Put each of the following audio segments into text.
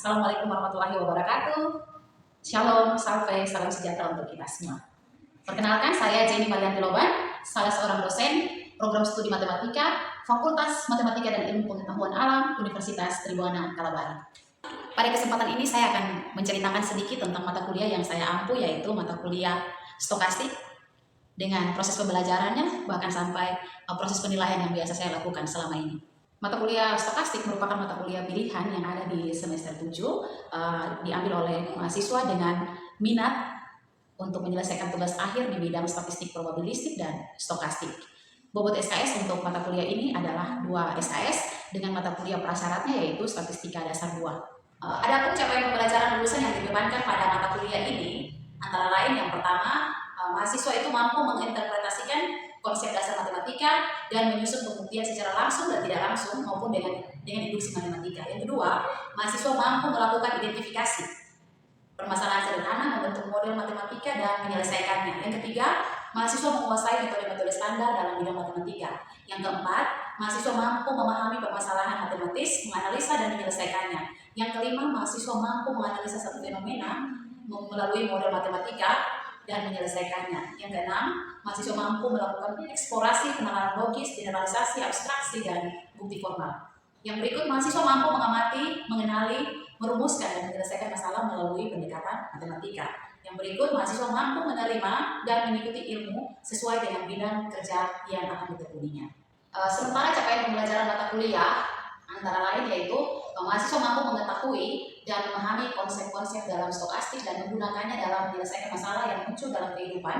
Assalamualaikum warahmatullahi wabarakatuh. Shalom, salve, salam sejahtera untuk kita semua. Perkenalkan, saya Jenny Marianti Loban, salah seorang dosen program studi matematika, Fakultas Matematika dan Ilmu Pengetahuan Alam, Universitas Tribuana Kalabari. Pada kesempatan ini saya akan menceritakan sedikit tentang mata kuliah yang saya ampu, yaitu mata kuliah stokastik dengan proses pembelajarannya, bahkan sampai proses penilaian yang biasa saya lakukan selama ini. Mata kuliah stokastik merupakan mata kuliah pilihan yang ada di semester 7, diambil oleh mahasiswa dengan minat untuk menyelesaikan tugas akhir di bidang statistik probabilistik dan stokastik. Bobot SKS untuk mata kuliah ini adalah 2 SKS dengan mata kuliah prasyaratnya yaitu statistika dasar 2. Adapun capaian pembelajaran lulusan yang dibebankan pada mata kuliah ini antara lain yang pertama, mahasiswa itu mampu menginterpretasikan konsep dasar matematika dan menyusun pembuktian secara langsung dan tidak langsung maupun dengan induksi matematika. Yang kedua, mahasiswa mampu melakukan identifikasi permasalahan sederhana, membentuk model matematika dan menyelesaikannya. Yang ketiga, mahasiswa menguasai metode-metode standar dalam bidang matematika. Yang keempat, mahasiswa mampu memahami permasalahan matematis, menganalisa dan menyelesaikannya. Yang kelima, mahasiswa mampu menganalisa satu fenomena melalui model matematika dan menyelesaikannya. Yang keenam, mahasiswa mampu melakukan eksplorasi, penalaran logis, generalisasi, abstraksi, dan bukti formal. Yang berikut, mahasiswa mampu mengamati, mengenali, merumuskan, dan menyelesaikan masalah melalui pendekatan matematika. Yang berikut, mahasiswa mampu menerima dan mengikuti ilmu sesuai dengan bidang kerja yang akan ditekuninya. Sementara capaian pembelajaran mata kuliah antara lain yaitu mahasiswa mampu mengetahui dan memahami konsep-konsep dalam stokastik dan menggunakannya dalam menyelesaikan masalah yang muncul dalam kehidupan,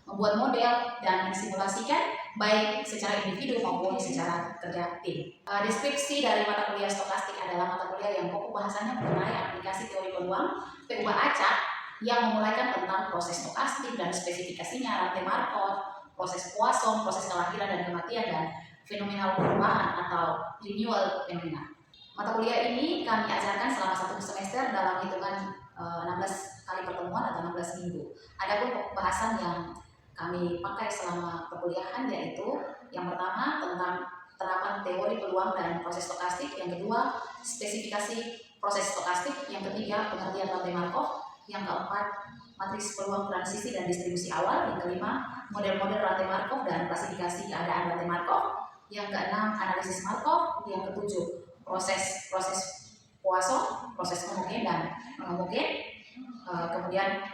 membuat model dan mensimulasikan baik secara individu maupun secara kerja tim. Deskripsi dari mata kuliah stokastik adalah mata kuliah yang pokok bahasanya mengenai aplikasi teori peluang, PUA acak, yang memulaikan tentang proses stokastik dan spesifikasinya, rantai Markov, proses Poisson, proses kelahiran dan kematian, dan fenomenal perubahan atau renewal fenomena. Mata kuliah ini kami ajarkan selama 1 semester dalam hitungan 16 kali pertemuan atau 16 minggu. Adapun bahasan yang kami pakai selama perkuliahan yaitu yang pertama tentang terapan teori peluang dan proses stokastik, yang kedua spesifikasi proses stokastik, yang ketiga pengertian rantai Markov, yang keempat matriks peluang transisi dan distribusi awal, yang kelima model-model rantai Markov dan klasifikasi keadaan rantai Markov, yang keenam analisis Markov, yang ketujuh proses Poisson, proses homogen dan non-homogen, kemudian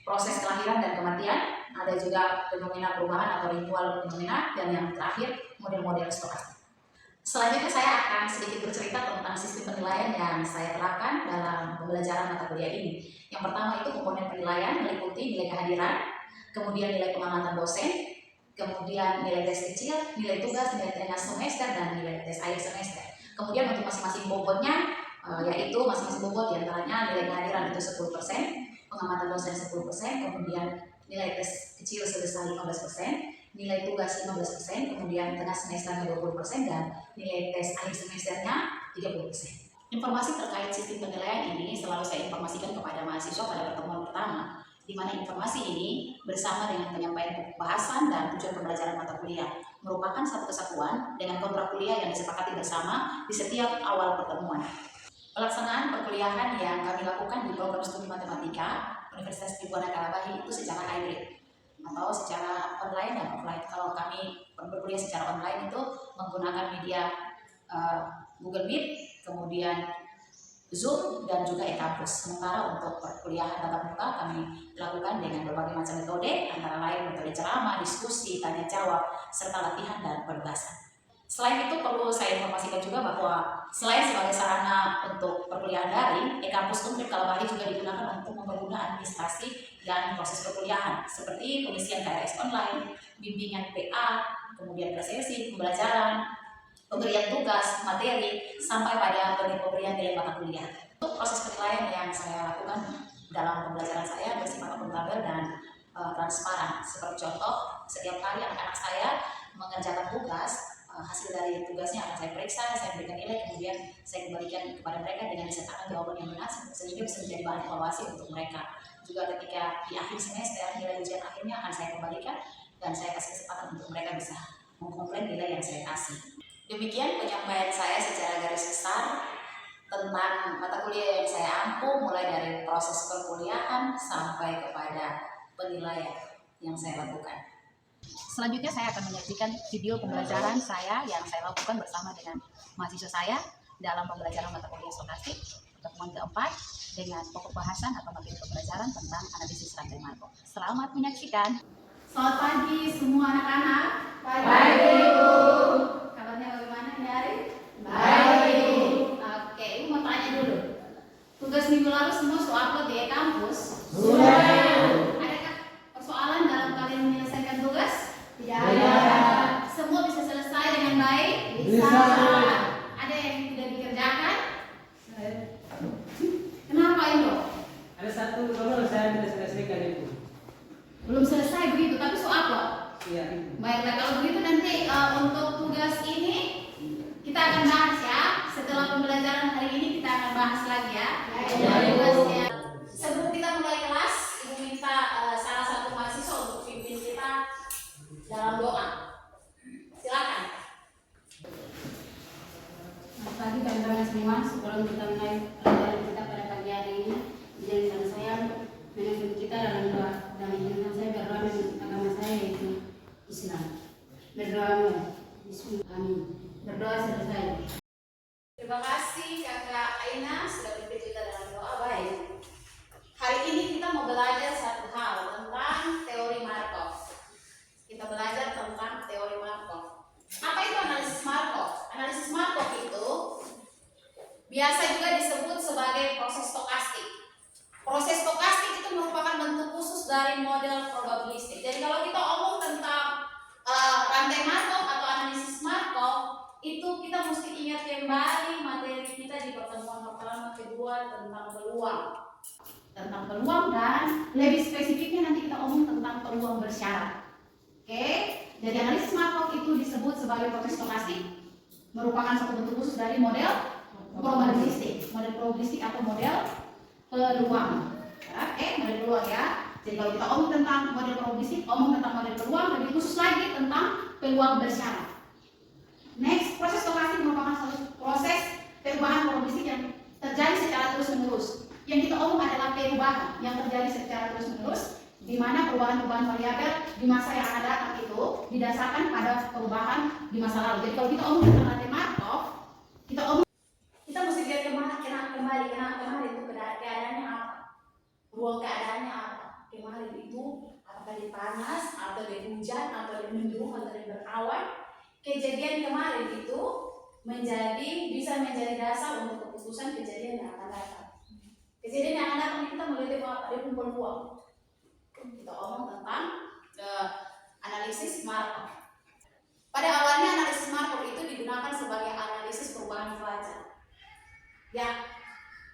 proses kelahiran dan kematian, ada juga fenomena perubahan atau renewal fenomena, dan yang terakhir model-model stokastik. Selanjutnya saya akan sedikit bercerita tentang sistem penilaian yang saya terapkan dalam pembelajaran mata kuliah ini. Yang pertama itu komponen penilaian meliputi nilai kehadiran, kemudian nilai pengamatan dosen, kemudian nilai tes kecil, nilai tugas, nilai tengah semester, dan nilai tes akhir semester. Kemudian untuk masing-masing bobotnya, yaitu masing-masing bobot diantaranya nilai kehadiran itu 10%, pengamatan dosen 10%, kemudian nilai tes kecil sebesar 15%, nilai tugas 15%, kemudian tengah semesternya 20%, dan nilai tes akhir semesternya 30%. Informasi terkait sistem penilaian ini selalu saya informasikan kepada mahasiswa pada pertemuan pertama, di mana informasi ini bersama dengan penyampaian bahasan dan tujuan pembelajaran mata kuliah merupakan satu kesatuan dengan kontrak kuliah yang disepakati bersama di setiap awal pertemuan. Pelaksanaan perkuliahan yang kami lakukan di program studi matematika Universitas Tribuana Kalabari itu secara hybrid atau secara online dan offline. Kalau kami berkuliah secara online itu menggunakan media Google Meet, kemudian Zoom, dan juga e-kampus. Sementara untuk perkuliahan tatap muka kami lakukan dengan berbagai macam metode, antara lain metode ceramah, diskusi, tanya jawab, serta latihan dan penugasan. Selain itu perlu saya informasikan juga bahwa selain sebagai sarana untuk perkuliahan daring, e-kampus Umprim Kalabari juga digunakan untuk mempermudah administrasi dan proses perkuliahan seperti pengisian KRS online, bimbingan PA, kemudian presensi, pembelajaran, pemberian tugas, materi, sampai pada pemberian nilai mata kuliah. Untuk proses penilaian yang saya lakukan dalam pembelajaran saya bersifat akuntabel dan transparan. Seperti contoh, setiap kali anak-anak saya mengerjakan tugas, hasil dari tugasnya akan saya periksa, saya berikan nilai, kemudian saya kembalikan kepada mereka dengan disertakan jawaban yang benar sehingga bisa menjadi bahan evaluasi untuk mereka. Juga ketika di akhir semester nilai ujian akhirnya akan saya kembalikan dan saya kasih kesempatan untuk mereka bisa mengkomplain nilai yang saya kasih. Demikian penyampaian saya secara garis besar tentang mata kuliah yang saya ampu mulai dari proses perkuliahan sampai kepada penilaian yang saya lakukan. Selanjutnya saya akan menyajikan video pembelajaran saya yang saya lakukan bersama dengan mahasiswa saya dalam pembelajaran mata kuliah stokastik pertemuan keempat dengan pokok bahasan atau materi pembelajaran tentang analisis rantai Markov. Selamat menyaksikan. Selamat pagi semua anak-anak. Baik, Ibu. Kabarnya bagaimana ini hari? Baik. Oke, Ibu mau tanya dulu. Tugas minggu lalu semua sudah upload di e-kampus? Sudah. Adakah persoalan dalam kalian menyelesaikan tugas? Tidak ada. Semua bisa selesai dengan baik? Bisa. Ada yang tidak dikerjakan? Kenapa Indo? Ada satu nomor saya tidak selesaikan, Ibu. Belum selesai begitu, tapi soal upload. Iya, Ibu. Baiklah, kalau begitu nanti untuk tugas ini kita akan bahas ya. Setelah pembelajaran hari ini kita akan bahas lagi ya. Tugasnya. Sebelum kita mulai kelas, Ibu minta salah satu mahasiswa untuk pimpin kita dalam doa. Silakan. Selamat pagi teman-teman semua. Sebelum kita mulai pelajaran kita pada pagi hari ini, izinkan saya menuntut kita dalam doa dan izinkan saya berdoa menurut agama saya yaitu Islam. Berdoa mulai. Bismillah. Amin. Berdoa selesai. Terima kasih Kakak Aina sudah pimpin kita dalam doa. Baik. Hari ini kita mau belajar satu hal tentang teori Markov. Kita belajar tentang teori Markov. Apa itu analisis Markov? Analisis Markov itu biasa juga disebut sebagai proses stokastik. Proses stokastik itu merupakan bentuk khusus dari model probabilistik. Jadi kalau kita omong tentang rantai Markov atau analisis Markov, itu kita mesti ingat kembali materi kita di pertemuan pertama kedua tentang peluang. Tentang peluang dan lebih spesifiknya nanti kita omong tentang peluang bersyarat. Oke, jadi analisis Markov itu disebut sebagai proses stokastik, merupakan satu bentuk khusus dari model probabilistik, atau model peluang. Model peluang ya. Jadi kalau kita omong tentang model probabilistik, omong tentang model peluang, lebih khusus lagi tentang peluang bersyarat. Next, proses stokastik merupakan satu proses perubahan probabilistik yang terjadi secara terus-menerus. Yang kita omong adalah perubahan yang terjadi secara terus-menerus, di mana perubahan-perubahan variabel di masa yang akan datang itu didasarkan pada perubahan di masa lalu. Jadi kalau kita omong tentang rantai Markov, kita mesti lihat kembali itu keadaannya apa, ruang keadaannya apa, kemarin itu apakah dia panas atau dia hujan atau dia mendung atau dia berawan. Kejadian kemarin itu bisa menjadi dasar untuk keputusan kejadian yang akan datang. Kejadian yang akan datang kita melihat bahwa dia pun peluang. Kita omong tentang analisis Markov. Pada awalnya analisis Markov itu digunakan sebagai analisis perubahan cuaca. Ya,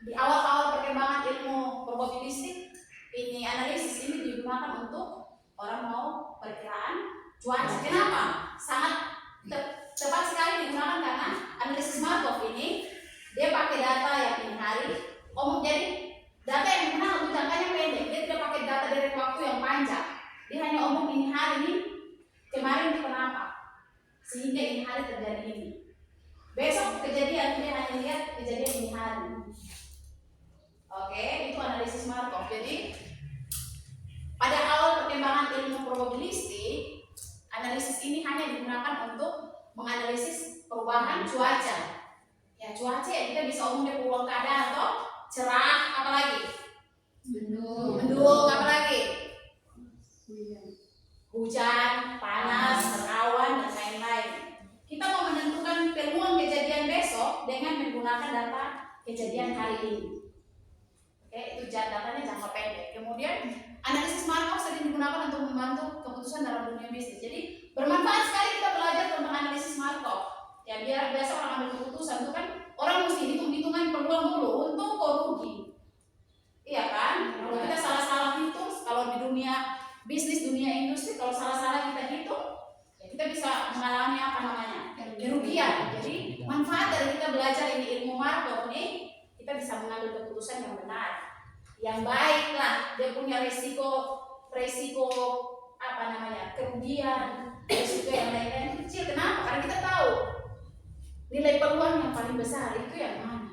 di awal-awal perkembangan ilmu probabilistik, analisis ini digunakan untuk orang mau perkiraan cuaca. Kenapa? Sangat tepat sekali digunakan karena analisis Markov ini dia pakai data yang ini hari. Jadi data yang digunakan untuk jangkanya pendek. Dia tidak pakai data dari waktu yang panjang. Dia hanya omong ini hari ini, kemarin itu kenapa, sehingga ini hari terjadi ini. Besok kejadian dia hanya lihat kejadian ini hari. Oke, itu analisis Markov. Jadi pada awal perkembangan ilmu probabilistik, analisis ini hanya digunakan untuk menganalisis perubahan cuaca. Ya, cuaca ya kita bisa omong dia perubahan keadaan atau cerah, apalagi mendung, apalagi hujan, panas, berawan dan lain-lain. Kita mau menentukan peluang kejadian besok dengan menggunakan data kejadian hari ini. Oke, itu datanya jangka pendek. Kemudian analisis Markov sering digunakan untuk membantu keputusan dalam dunia bisnis. Jadi bermanfaat sekali kita belajar tentang analisis Markov. Ya, biar biasa orang ambil keputusan itu kan orang mesti hitung-hitungan peluang dulu untuk rugi. Iya kan? Kalau kita salah-salah hitung, kalau di dunia bisnis, dunia industri, kalau salah-salah kita hitung, ya kita bisa mengalami apa namanya? Kerugian. Jadi manfaat dari kita belajar ini ilmu Markov ini, kita bisa mengambil keputusan yang benar, yang baik lah. Dia punya resiko apa namanya? Kerugian, resiko yang lain-lain kecil. Kenapa? Karena kita tahu nilai peluang yang paling besar itu yang mana.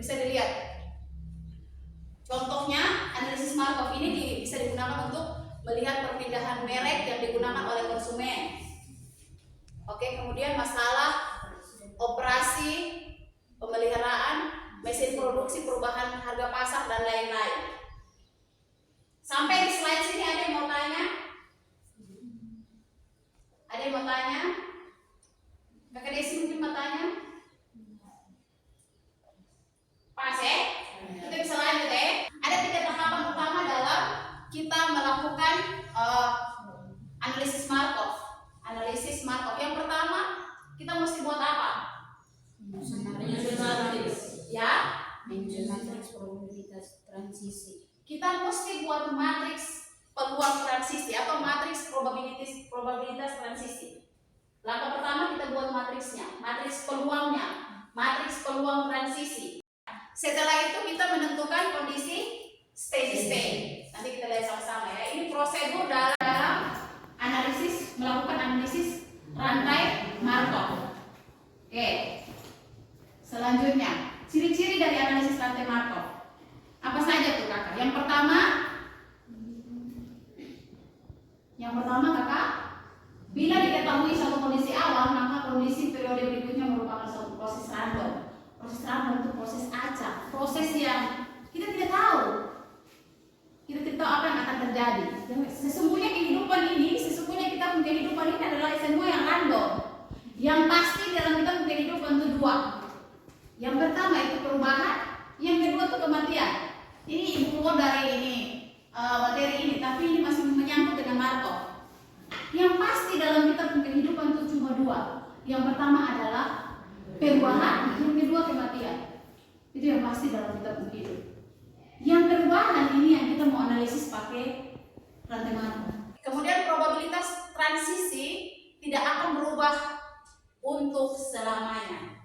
bisa dilihat. Contohnya, analisis Markov ini bisa digunakan untuk melihat perpindahan merek yang digunakan oleh konsumen. Oke, kemudian masalah operasi, pemeliharaan, mesin produksi, perubahan harga pasar, dan lain-lain. Sampai di slide sini ada yang mau tanya? Ada yang mau tanya? Kakak Desi mungkin mau tanya? Pas ya? Kita bisa lanjut ya? Ada 3 tahapan utama dalam kita melakukan analisis Markov. Analisis Markov. Yang pertama, kita mesti buat apa? Ya? Menyusun matriks probabilitas transisi. Kita mesti buat matriks peluang transisi atau matriks probabilitas transisi. Langkah pertama kita buat matriksnya, matriks peluangnya, matriks peluang transisi. Setelah itu kita menentukan kondisi steady state. Nanti kita lihat sama-sama ya. Ini prosedur dalam melakukan analisis rantai Markov. Oke. Selanjutnya, ciri-ciri dari analisis rantai Markov. Apa saja tuh kakak? Yang pertama kakak, bila diketahui suatu kondisi awal, maka kondisi periode berikutnya merupakan suatu proses random. Proses random itu proses acak, proses yang kita tidak tahu. Kita tidak tahu apa yang akan terjadi. Sesungguhnya kehidupan ini, kita punya kehidupan ini adalah semua yang random. Yang pasti dalam kita punya kehidupan itu 2. Yang pertama itu perubahan, yang kedua itu kematian. Ini ibu keluar dari materi ini, tapi ini masih menyangkut dengan Markov. Yang pasti dalam kita punya kehidupan itu cuma 2. Yang pertama adalah perubahan, yang kedua kematian. Itu yang pasti dalam kita punya hidup. Yang perubahan ini yang kita mau analisis pakai rantai Markov. Kemudian probabilitas transisi tidak akan berubah untuk selamanya.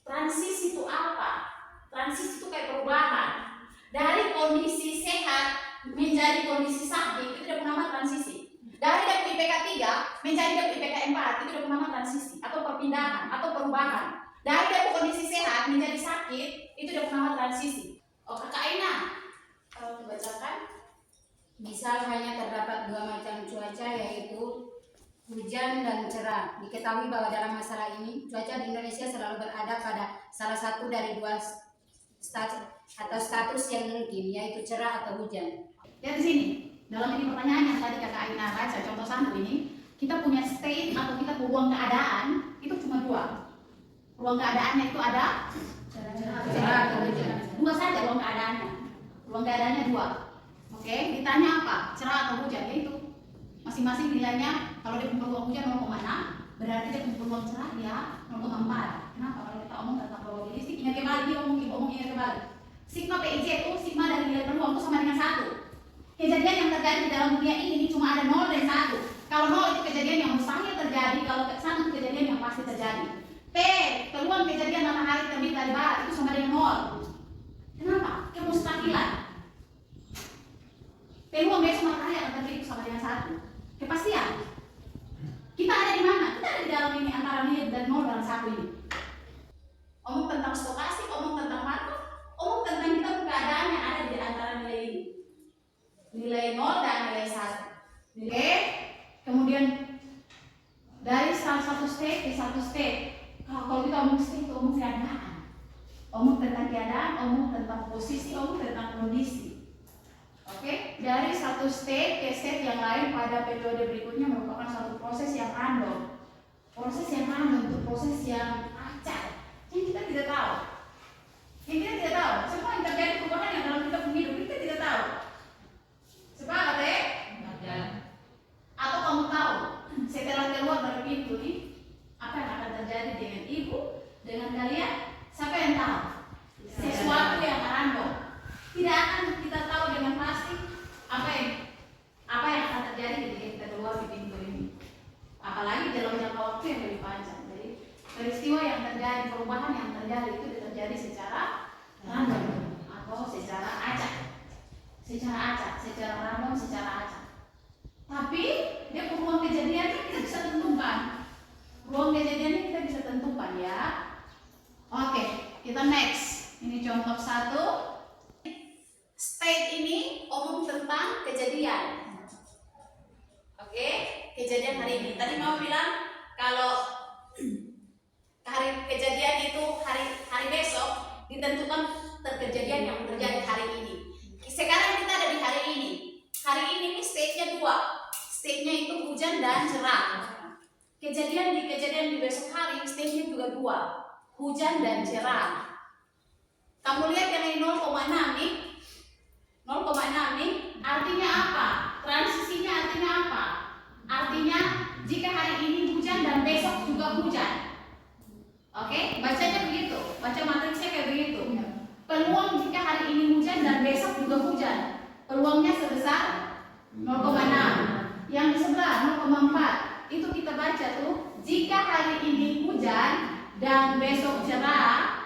Transisi itu apa? Transisi itu kayak perubahan dari kondisi sehat menjadi kondisi sakit, itu tidak bernama transisi. Dari dapur IPK 3 menjadi dapur IPK 4, itu tidak bernama transisi atau perpindahan atau perubahan. Dari dapur kondisi sehat menjadi sakit, itu tidak bernama transisi. Oh kakak Aina, kalau dibacakan. Misal hanya terdapat 2 macam cuaca, yaitu hujan dan cerah. Diketahui bahwa dalam masalah ini cuaca di Indonesia selalu berada pada salah satu dari 2 status yang mungkin, yaitu cerah atau hujan. Lihat di sini, dalam ini pertanyaan yang tadi kakak Aina baca contoh 1 ini, kita punya state atau kita ruang keadaan itu cuma 2. Ruang keadaannya itu ada cerah atau hujan. 2 saja ruang keadaannya. Ruang keadaannya 2. Oke, ditanya apa? Cerah atau hujan? Yaitu masing-masing nilainya. Kalau dia punya peluang hujan 0,6, berarti dia punya peluang cerah dia 0,4. Kenapa? Kalau kita omong tentang probabilistik, ingat kembali, ingat kembali. Sigma PIJ itu sigma dari nilai peluang itu sama dengan 1. Kejadian yang terjadi di dalam dunia ini cuma ada 0 dan 1. Kalau 0 itu kejadian yang mustahil terjadi, kalau 1 itu kejadian yang pasti terjadi. P, peluang kejadian matahari terbit dari barat itu sama dengan 0. Kenapa? Kemustahilan. Peluang besok matahari akan terbit itu sama dengan 1. Kepastian. Kita ada di mana? Kita ada di dalam ini antara nilai dan 0 dan 1 ini. Omong tentang stokastik, omong tentang Markov, omong tentang kita keadaan yang ada di antara nilai ini. Nilai 0 dan nilai 1. Nilai, kemudian dari salah satu state ke satu state. Kalau kita omong state itu omong keadaan. Omong tentang keadaan, omong tentang posisi, omong tentang kondisi. Oke, dari satu state ke state yang lain pada periode berikutnya merupakan suatu proses yang random. Proses yang random itu proses yang acak, yang kita tidak tahu. Yang kita tidak tahu, semua yang terjadi perubahan yang dalam kita hidup kita tidak tahu. Sepakat ya? Atau kamu tahu setelah keluar dari pintu ini apa yang akan terjadi dengan ibu, dengan kalian? Siapa yang tahu? Sesuatu yang random. Tidak akan kita tahu dengan pasti apa yang akan terjadi ketika kita keluar di pintu ini. Apalagi dalam jangka waktu yang lebih panjang. Jadi peristiwa yang terjadi, perubahan yang terjadi itu terjadi secara random atau secara acak. Secara random, secara acak. Tapi dia ruang kejadiannya kita bisa tentukan. Ruang kejadiannya kita bisa tentukan ya. Oke, kita next. Ini contoh kejadian hari ini. Tadi mau bilang kalau hari kejadian itu hari besok ditentukan terkejadian yang terjadi hari ini. Sekarang kita ada di hari ini. Hari ini stage-nya dua. Stage-nya itu hujan dan cerah. Kejadian di besok hari stage-nya juga dua. Hujan dan cerah. Kamu lihat yang ini 0,6 nih. 0,6 nih artinya apa? Transisinya artinya apa? Artinya jika hari ini hujan dan besok juga hujan. Oke, bacanya begitu. Baca matriksnya kayak begitu. Peluang jika hari ini hujan dan besok juga hujan, peluangnya sebesar 0,6. Yang di sebelah 0,4. Itu kita baca tuh, jika hari ini hujan dan besok cerah,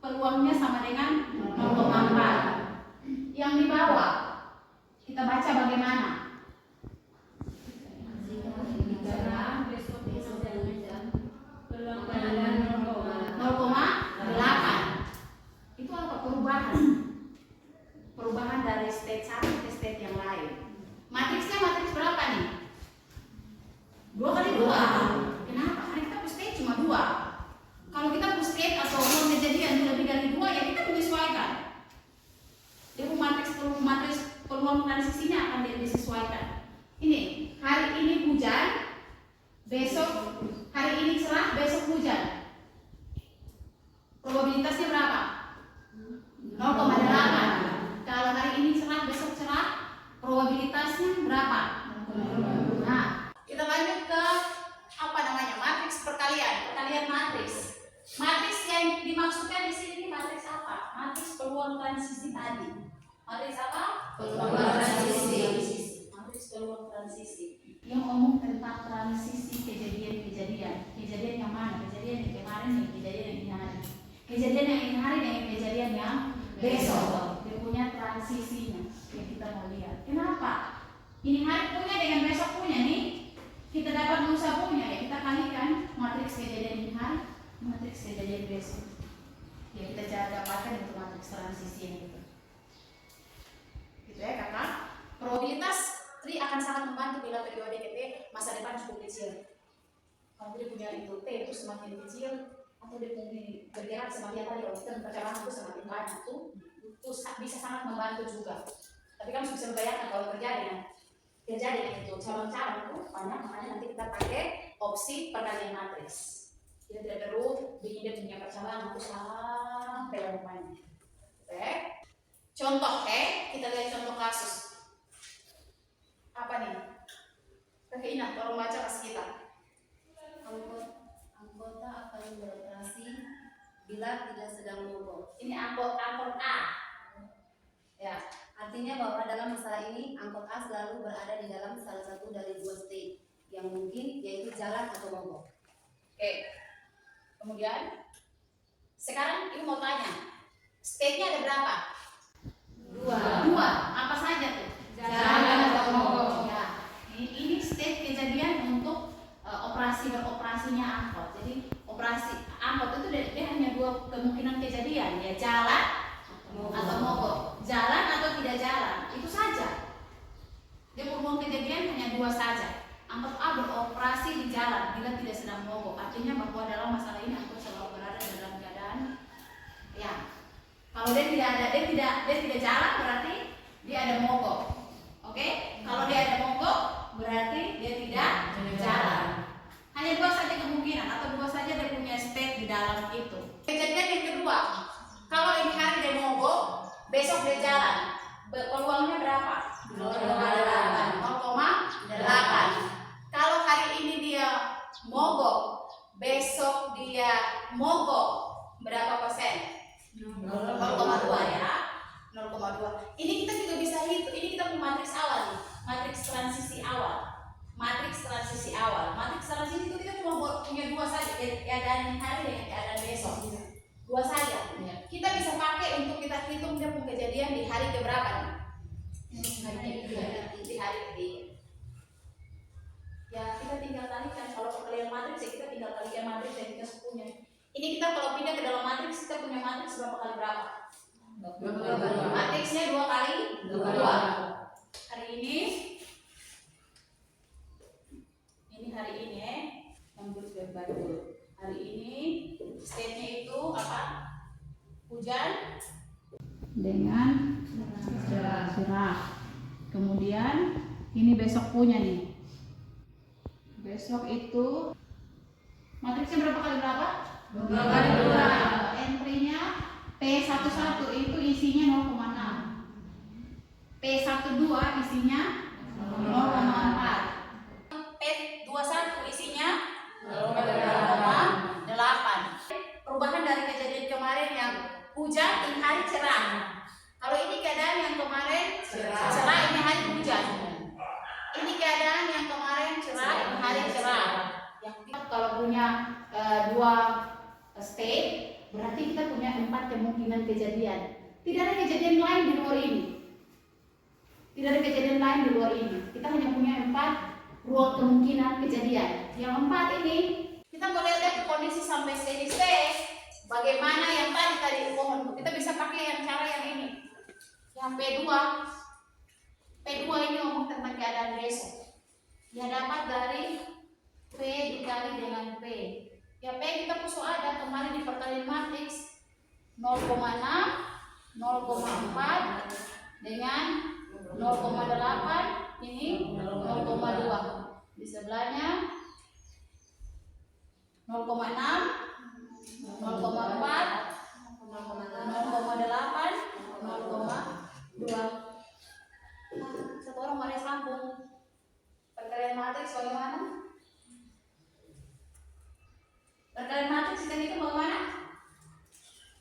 peluangnya sama dengan 0,4. Yang di bawah kita baca bagaimana? Peluang pada 0,8. Itu apa perubahan? Perubahan dari stage 1 ke stage yang lain. Matriksnya matriks berapa nih? 2 kali 2. Kenapa? Karena kita push stage cuma 2. Kalau kita push stage atau mau kejadian lebih dari 2 ya kita menyesuaikan. Jadi matriks peluang transisinya akan disesuaikan. Ini hari ini hujan, besok hari ini cerah, besok hujan. Probabilitasnya berapa? 0,8. Kalau hari ini cerah, besok cerah, probabilitasnya berapa? Nah, kita lanjut ke apa namanya? Matriks perkalian matriks. Matriks yang dimaksudkan di sini matriks apa? Matriks peluang transisi tadi. Matriks apa? Peluang transisi. Matriks peluang transisi. Yang ngomong tentang transisi kejadian. Kejadian yang mana? Kejadian yang kemarin nih, kejadian yang ini hari. Kejadian yang ini hari dengan kejadian yang besok. Dia punya transisinya yang kita mau lihat. Kenapa? Ini hari punya dengan besok punya nih. Kita dapat lusa punya ya kita kalikan matriks kejadian ini hari, matriks kejadian besok. Ya kita cara dapatkan untuk matriks transisi ini gitu. Gitu ya kakak. Probabilitas Tri akan sangat membantu bila periode KT masa depan cukup kecil. Kalau dia punya itu T itu semakin kecil atau dia punya bergerak semakin tadi dan perjalanan itu semakin banyak tuh itu bisa sangat membantu juga. Tapi kamu bisa membayangkan kalau terjadi itu calon-calon itu banyak, makanya nanti kita pakai opsi perkalian matriks. Kita tidak perlu bikin dia punya perjalanan itu sampai lamanya. Oke. Contoh kita lihat contoh kasus. Apa nih? Kakek Ina, tolong baca pas kita. Anggota akan beroperasi bila tidak sedang mogok. Ini angkot A. Ya, Artinya bahwa dalam masalah ini angkot A selalu berada di dalam salah satu dari dua state yang mungkin yaitu jalan atau mogok. oke. Kemudian sekarang ibu mau tanya, state-nya ada berapa? Dua. Apa saja tuh? Jalan atau mogok. Ya. Ini state kejadian untuk beroperasinya angkot. Jadi operasi angkot itu dia hanya dua kemungkinan kejadian, ya jalan atau mogok. Jalan atau tidak jalan, itu saja. Dia peluang kejadian hanya dua saja. Angkot A beroperasi di jalan bila tidak sedang mogok. Artinya bahwa dalam masalah ini angkot selalu berada dalam keadaan ya. Kalau dia tidak jalan berarti dia ada mogok. Oke? Kalau dia ada mogok berarti dia tidak jalan. Hanya dua saja kemungkinan atau dua saja dia punya state di dalam itu. Kejadian yang kedua, kalau ini hari dia mogok, besok dia jalan. Peluangnya berapa? 0,8. Kalau hari ini dia mogok, besok dia mogok, berapa persen? 0,2 ya. 0,2. Ini kita juga bisa hitung. Ini kita punya matriks awal nih. Matriks transisi awal. Matriks transisi itu kita cuma punya dua saja, keadaan hari dengan keadaan besok. Dua saja. Kita bisa pakai untuk kita hitung dia punya kejadian di hari keberapa nih? Di hari ketiga. Ya kita tinggal talikan. Kalau perkalian matriks ya kita tinggal talikan matriks yang kita punya. Ini kita kalau pindah ke dalam matriks kita punya matriks berapa kali berapa? 2. Matriksnya 2 kali 2. Hari ini hari ini yang betul. Hari ini state-nya itu apa? Hujan dengan cerah. Kemudian ini besok punya nih. Besok itu matriksnya berapa kali berapa? 2 kali 2. Entry-nya P11 itu isinya 0,6. P12 isinya 0,4. P21 isinya 0,8. Perubahan dari kejadian kemarin yang hujan ini hari cerah. Kalau ini keadaan yang kemarin cerah ini hari hujan. Ini keadaan yang kemarin cerah ini hari cerah. Yang kita kalau punya 2 state berarti kita punya 4 kemungkinan kejadian. Tidak ada kejadian lain di luar ini. Tidak ada kejadian lain di luar ini. Kita hanya punya 4 ruang kemungkinan kejadian. Yang 4 ini kita boleh lihat kondisi sampai steady state. Bagaimana yang tadi pohon. Kita bisa pakai yang cara yang ini. Yang P2 ini ngomong tentang keadaan besok. Ya dapat dari P dikali dengan P. Ya P kita pusuk ada kemarin di perkalian matriks 0,6, 0,4 dengan 0,8 ini 0,2. Di sebelahnya 0,6, 0,4, 0,8, 0,2. Satu orang mana sambung perkalian matriks bagaimana? Perkalian matriks kita itu bagaimana?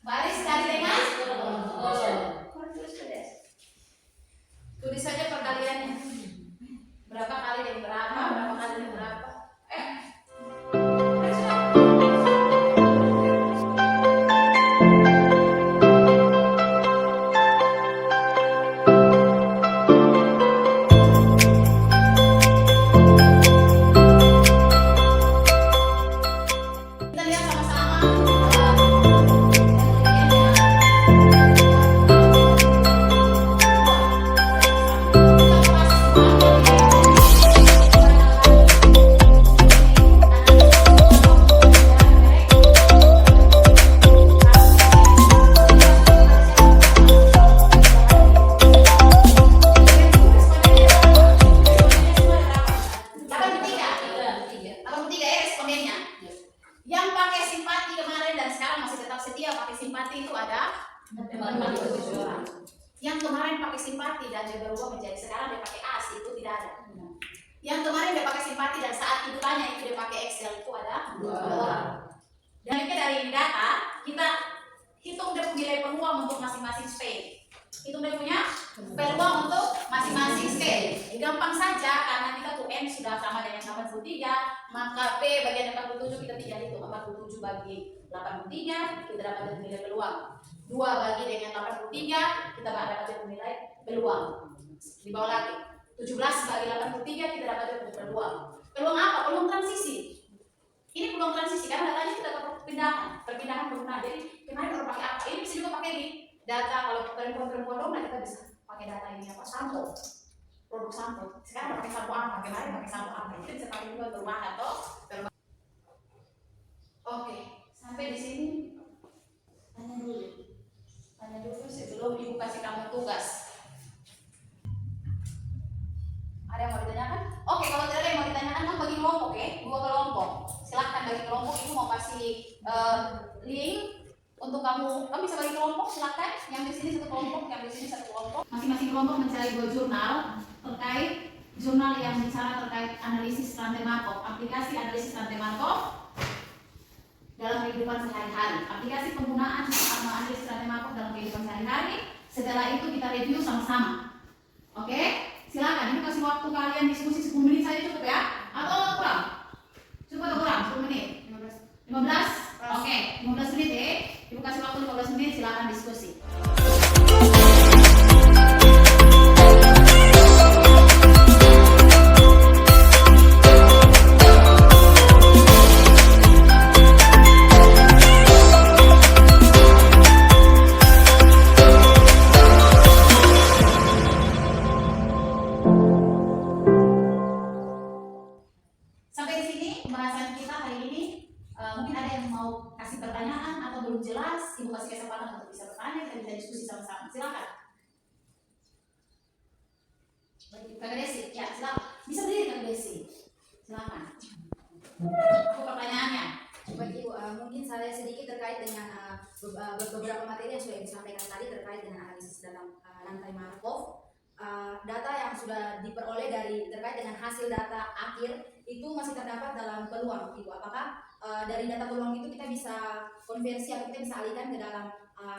Baris kali dengan tulis saja perkaliannya. Berapa kali dengan berapa? Berapa kali dengan berapa? Yang kemarin pakai simpati dan dia berubah menjadi sekarang dia pakai AS itu tidak ada. Yang kemarin dia pakai simpati dan saat itu tanya itu dia pakai Excel itu ada 2 orang. Dan kita dari data kita hitung dia nilai peluang untuk masing-masing state. Hitung dia punya peluang untuk masing-masing state. Gampang saja karena kita tuh M sudah sama dengan 83, maka P bagian 47 kita tinggal hitung 47 bagi 83 kita dapat nilai peluang. 2 bagi dengan 83 kita dapat nilai peluang. Di bawah lagi 17 bagi 83 kita dapat peluang. Peluang apa? Peluang transisi. Ini peluang transisi karena datanya kita dapat perpindahan penggunaan. Jadi kemarin orang pakai apa? Ini bisa juga pakai di data kalau perempuan dong, kita bisa pakai data ini apa? Sampel, produk sampel. Sekarang pakai sampel apa? Kemarin pakai sampel apa? Kita bisa pakai juga perumahan atau Oke, sampai di sini tanya dulu sebelum ibu kasih kamu tugas. Ada yang mau ditanyakan? Oke, kalau tidak ada yang mau ditanyakan, kan bagi kelompok ya, 2 kelompok. Silahkan bagi kelompok, ibu mau kasih link untuk kamu bisa bagi kelompok, silahkan. Yang di sini satu kelompok, yang di sini satu kelompok. Masing-masing kelompok mencari 2 jurnal terkait jurnal yang bicara terkait analisis rantai Markov, aplikasi analisis rantai Markov dalam kehidupan sehari-hari, aplikasi penggunaan analisis rantai Markov dalam kehidupan sehari-hari. Setelah itu kita review sama-sama. Oke? Silakan, ini kasih waktu kalian diskusi 10 menit saja cukup ya? Atau kurang? Cukup atau kurang? 10 menit? 15? Oke, 15 menit ya. Ibu kasih waktu 15 menit, silakan diskusi. pertanyaan atau belum jelas, Ibu kasih kesempatan untuk bisa bertanya, kita bisa diskusi sama-sama. Silakan. Kak Desi, ya silakan. Bisa berdiri Kak Desi. Silakan. Apa pertanyaannya? Baik Ibu, mungkin saya sedikit terkait dengan beberapa materi yang sudah disampaikan tadi terkait dengan analisis dalam rantai Markov. Data yang sudah diperoleh terkait dengan hasil data akhir itu masih terdapat dalam peluang, Ibu. Apakah dari data peluang itu kita bisa konversi atau kita bisa alihkan ke dalam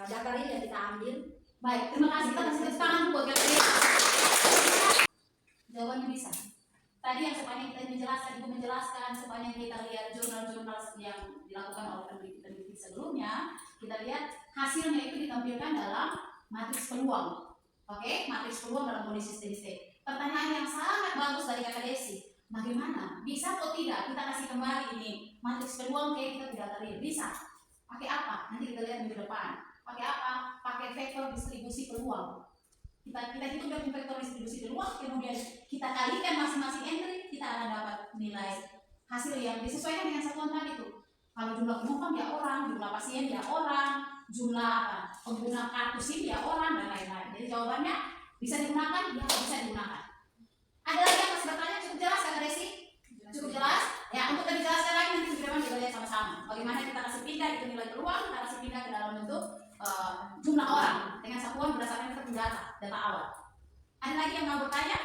data real yang kita ambil? Baik, terima kasih. Kita kasih tepuk tangan buat Kak Desi. Jawabannya bisa. Tadi yang sepanjang kita menjelaskan, Ibu menjelaskan sepanjang kita lihat jurnal-jurnal yang dilakukan oleh peneliti sebelumnya, kita lihat hasilnya itu ditampilkan dalam matriks peluang. Oke, matriks peluang dalam kondisi steady state. Pertanyaan yang sangat bagus dari Kakak Desi, bagaimana? Bisa atau tidak kita kasih kembali ini matriks peluang kayak kita tidak tahu? Bisa. Pakai apa? Nanti kita lihat minggu depan. Pakai apa? Pakai vektor distribusi peluang. Kita hitung dari vektor distribusi peluang, kemudian kita kalikan masing-masing entry, kita akan dapat nilai hasil yang disesuaikan dengan satuan tadi itu. Kalau jumlah penumpang ya orang, jumlah pasien ya orang, jumlah pengguna kartu SIM ya orang, dan lain-lain. Jadi jawabannya bisa digunakan? Ya bisa digunakan. Ada lagi yang masih bertanya? Cukup jelas Kak Desi? Cukup jelas? Ya, untuk dijelaskan lagi nanti di depan kita lihat sama-sama. Bagaimana kita kasih pindah itu nilai peluang, kita kasih pindah ke dalam bentuk jumlah orang dengan satuan berdasarkan kita punya data awal. Ada lagi yang mau bertanya?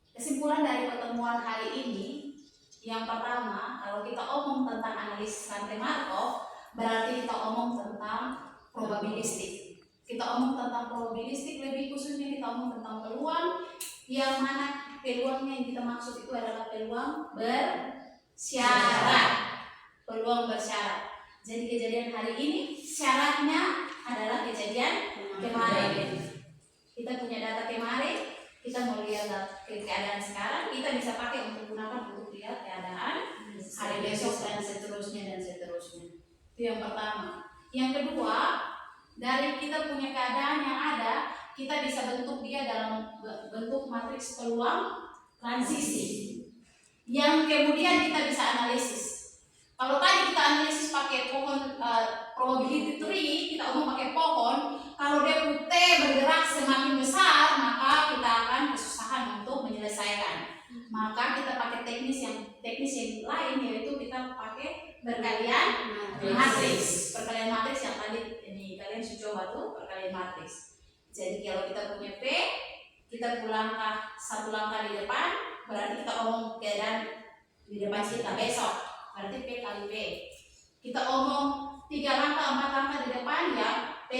Kesimpulan dari pertemuan hari ini, yang pertama, kalau kita omong tentang analisis rantai Markov, berarti kita omong tentang probabilistik. Kita omong tentang probabilistik, lebih khususnya kita omong tentang peluang, yang mana peluangnya yang kita maksud itu adalah peluang bersyarat. Peluang bersyarat. Jadi kejadian hari ini syaratnya adalah kejadian kemarin. Kita punya data kemarin, kita mau lihat keadaan sekarang, kita bisa pakai untuk gunakan untuk lihat keadaan hari besok dan seterusnya. Itu yang pertama. Yang kedua, dari kita punya keadaan yang ada, kita bisa bentuk dia dalam bentuk matriks peluang transisi yang kemudian kita bisa analisis. Kalau tadi kita analisis pakai pohon probability tree, kita umum pakai pohon, kalau dia putih bergerak semakin besar, maka kita akan kesusahan untuk menyelesaikan. Maka kita pakai teknis yang lain, yaitu kita pakai perkalian matriks. Perkalian matriks yang tadi ini kalian sudah coba tuh, perkalian matriks. Jadi kalau kita punya P, kita satu langkah di depan, berarti kita omong keadaan di depan kita besok. Berarti P kali P. Kita omong 3 langkah, 4 langkah di depan ya P.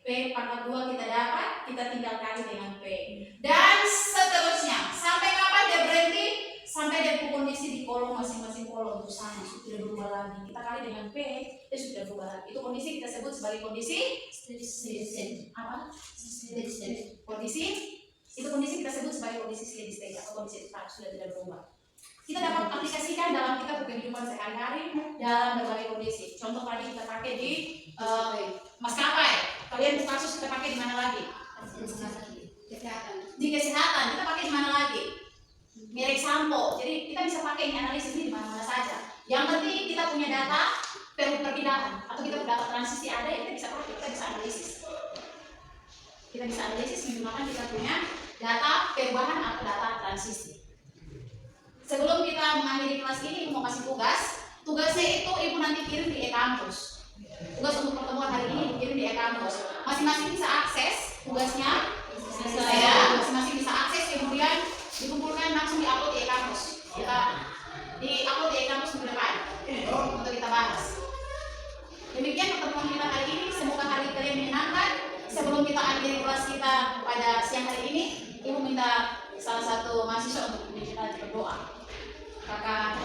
P pangkat 2 kita dapat, kita tinggal kali dengan P. Dan seterusnya. Sampai kapan dia berhenti? Sampai dia kondisi di kolom masing-masing kolom itu sama, sudah berubah lagi. Kita kali dengan P, dia sudah berubah lagi. Itu kondisi kita sebut sebagai kondisi steady state. Apa? Steady state. Kondisi kita sebut sebagai kondisi steady state atau kondisi tetap sudah tidak berubah. Kita dapat aplikasikan dalam kita kehidupan sehari-hari dalam berbagai kondisi. Contoh tadi kita pakai di maskapai. Kalian kasus kita pakai di mana lagi? Di kesehatan. Kita pakai di mana lagi? Merek sampo. Jadi kita bisa pakai ini analisis ini di mana-mana saja. Yang penting kita punya data perpindahan atau kita punya data transisi ada, ya kita bisa pakai, kita bisa analisis. Kita bisa analisis menggunakan kita punya data perubahan atau data transisi. Sebelum kita mengakhiri kelas ini, Ibu mau kasih tugas. Tugasnya itu Ibu nanti kirim di e-kampus. Tugas untuk pertemuan hari ini dikirim di e-kampus. Masing-masing bisa akses tugasnya. Masing-masing bisa akses, kemudian dikumpulkan langsung di-upload di e-kampus. Kita di-upload di e-kampus minggu depan untuk kita bahas. Demikian pertemuan kita hari ini. Semoga hari kalian menyenangkan. Sebelum kita akhiri kelas kita pada siang hari ini, Ibu minta salah satu mahasiswa untuk kita berdoa. Kakak